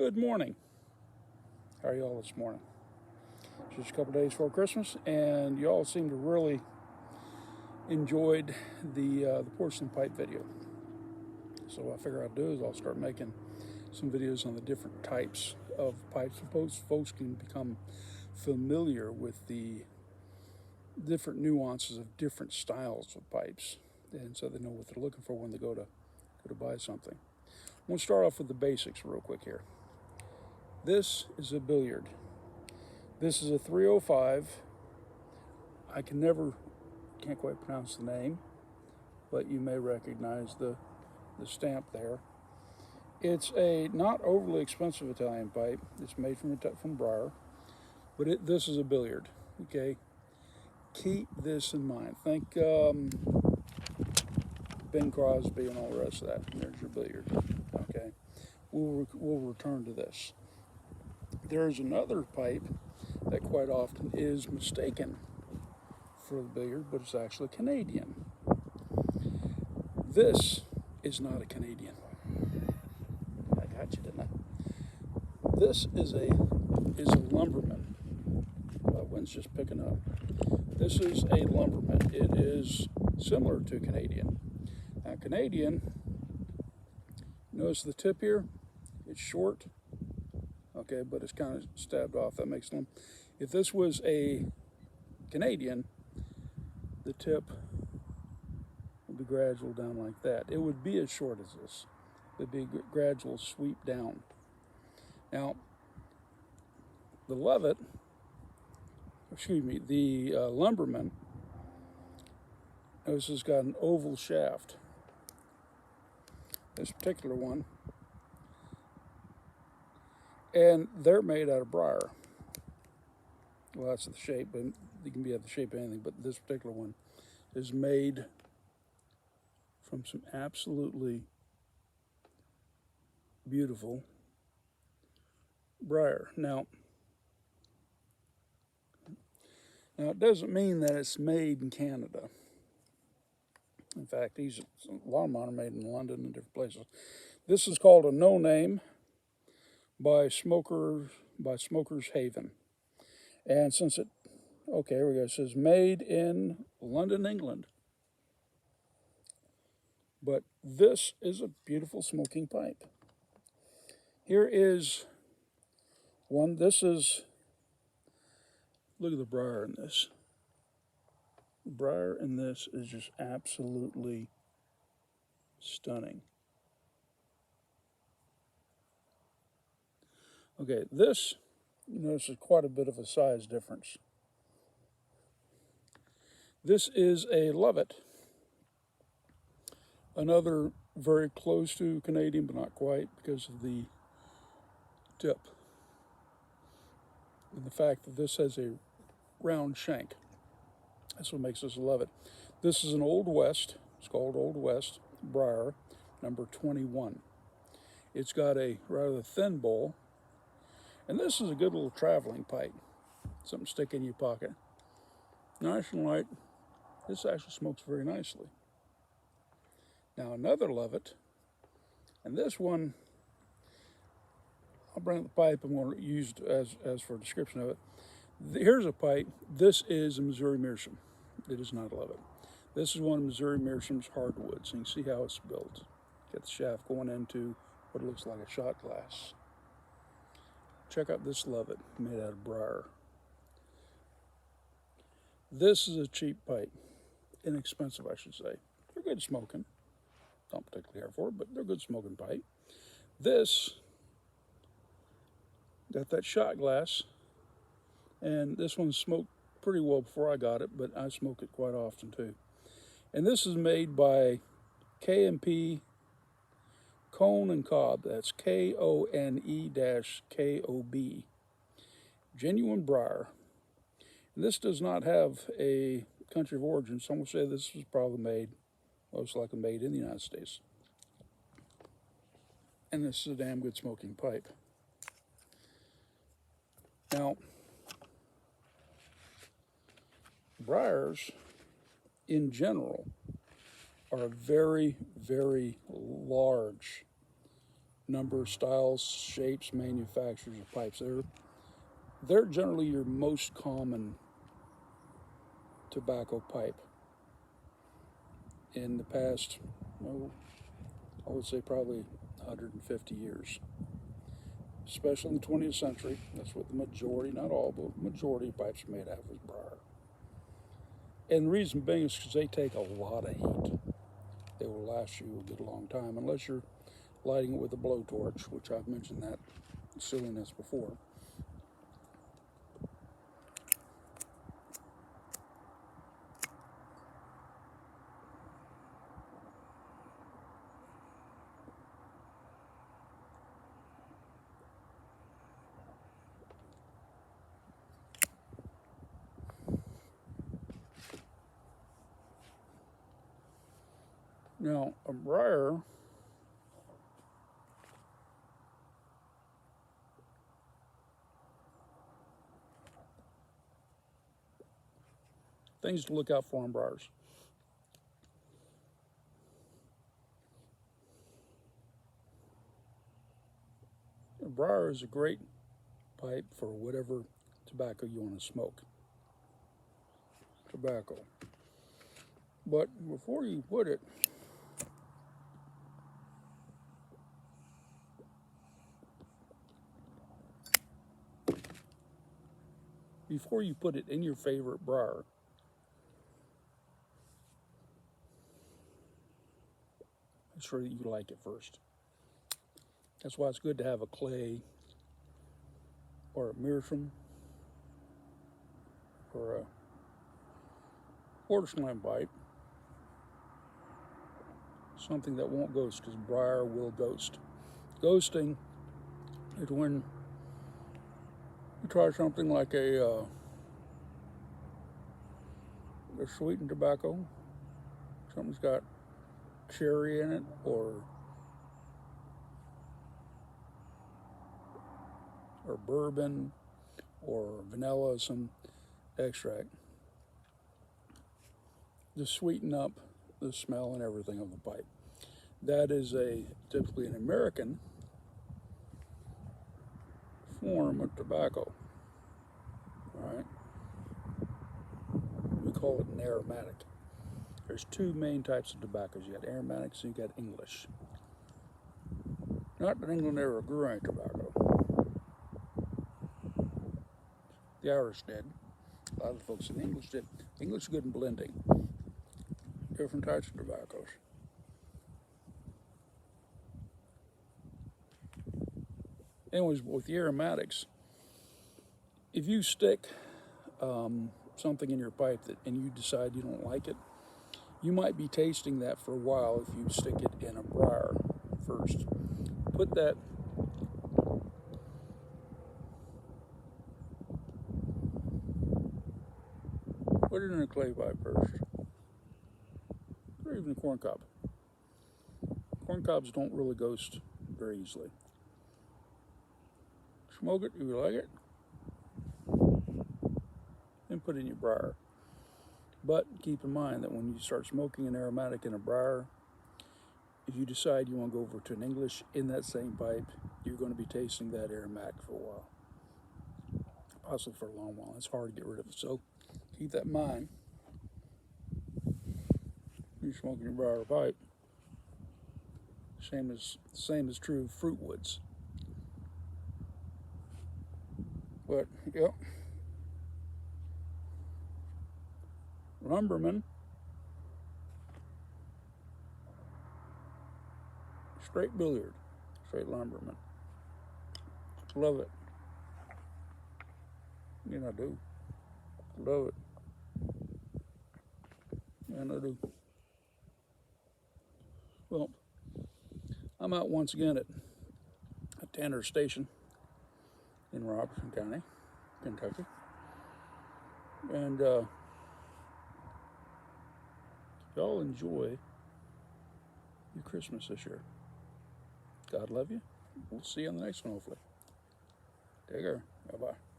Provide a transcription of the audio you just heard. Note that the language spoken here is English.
Good morning. How are you all this morning? Just a couple days before Christmas, and you all seem to really enjoyed the porcelain pipe video. So what I figure I'll do is I'll start making some videos on the different types of pipes. Suppose folks can become familiar with the different nuances of different styles of pipes, and so they know what they're looking for when they go to buy something. I'm going to start off with the basics real quick here. This is a Billiard. This is a 305. I can't quite pronounce the name, but you may recognize the stamp there. It's a not overly expensive Italian pipe. It's made from briar, but this is a Billiard. Okay, keep this in mind. Think Bing Crosby and all the rest of that. And there's your Billiard. Okay, we'll return to this. There's another pipe that quite often is mistaken for the Billiard, but it's actually Canadian. This is not a Canadian. I got you, didn't I? This is a Lumberman. Wind's just picking up. This is a Lumberman. It is similar to Canadian. Now, Canadian, notice the tip here? It's short. Okay, but it's kind of stabbed off. That makes them. If this was a Canadian, the tip would be gradual down like that. It would be as short as this. It would be a gradual sweep down. Now, the Lovat, the Lumberman, notice it's got an oval shaft. This particular one, and they're made out of briar. Well, that's the shape, but it can be out of the shape of anything, but this particular one is made from some absolutely beautiful briar. Now it doesn't mean that it's made in Canada. In fact, a lot of them are made in London and different places. This is called a No Name by Smoker's Haven. And since here we go, it says made in London, England. But this is a beautiful smoking pipe. Here is one. Look at the briar in this. The briar in this is just absolutely stunning. Okay, this, you notice, is quite a bit of a size difference. This is a Lovat. Another very close to Canadian, but not quite because of the tip. And the fact that this has a round shank. That's what makes this a Lovat. This is an Old West. It's called Old West briar, number 21. It's got a rather thin bowl. And this is a good little traveling pipe. Something to stick in your pocket. Nice and light. This actually smokes very nicely. Now another Lovat, and this one, I'll bring up the pipe I'm going to use as for a description of it. Here's a pipe. This is a Missouri Meerschaum. It is not a Lovat. This is one of Missouri Meerschaum's hardwoods. You can see how it's built. Got the shaft going into what looks like a shot glass. Check out this Lovat made out of briar. This is a cheap pipe. Inexpensive, I should say. They're good smoking. Don't particularly care for it, but they're good smoking pipe. This got that shot glass, and this one smoked pretty well before I got it, but I smoke it quite often too. And this is made by K&P Cone and Cob. That's KONE-KOB. Genuine briar. And this does not have a country of origin. Some will say this was probably most likely made in the United States. And this is a damn good smoking pipe. Now, briars in general are very, very large number, styles, shapes, manufacturers of pipes. They're generally your most common tobacco pipe. In the past, well, I would say probably 150 years, especially in the 20th century. That's what the majority, not all, but the majority of pipes are made out of is briar. And the reason being is because they take a lot of heat. They will last you a good long time, unless you're lighting it with a blowtorch, which I've mentioned that silliness before. Now, a briar things to look out for on briars. A briar is a great pipe for whatever tobacco you want to smoke. Tobacco. But before you put it, in your favorite briar, make sure that you like it first. That's why it's good to have a clay or a meerschaum or a porcelain pipe, something that won't ghost, because briar will ghost. Ghosting is when you try something like a sweetened tobacco, something's got cherry in it, or bourbon, or vanilla, some extract, to sweeten up the smell and everything of the pipe. That is typically an American form of tobacco. All right, we call it an aromatic. There's two main types of tobaccos. You got aromatics and you got English. Not that England ever grew any tobacco. The Irish did. A lot of the folks in English did. English is good in blending different types of tobaccos. Anyways, with the aromatics, if you stick something in your pipe and you decide you don't like it, you might be tasting that for a while if you stick it in a briar first. Put it in a clay pipe first, or even a corn cob. Corn cobs don't really ghost very easily. Smoke it if you like it, and put it in your briar. But keep in mind that when you start smoking an aromatic in a briar, if you decide you want to go over to an English in that same pipe, you're going to be tasting that aromatic for a while, possibly for a long while. It's hard to get rid of it, so keep that in mind. You're smoking your briar pipe. Same is true of fruit woods. But yep, Lumberman, straight Billiard, straight Lumberman. Love it. And I do. Love it. And I do. Well, I'm out once again at Tanner Station in Robertson County, Kentucky. And y'all enjoy your Christmas this year. God love you. We'll see you on the next one, hopefully. Take care. Bye-bye.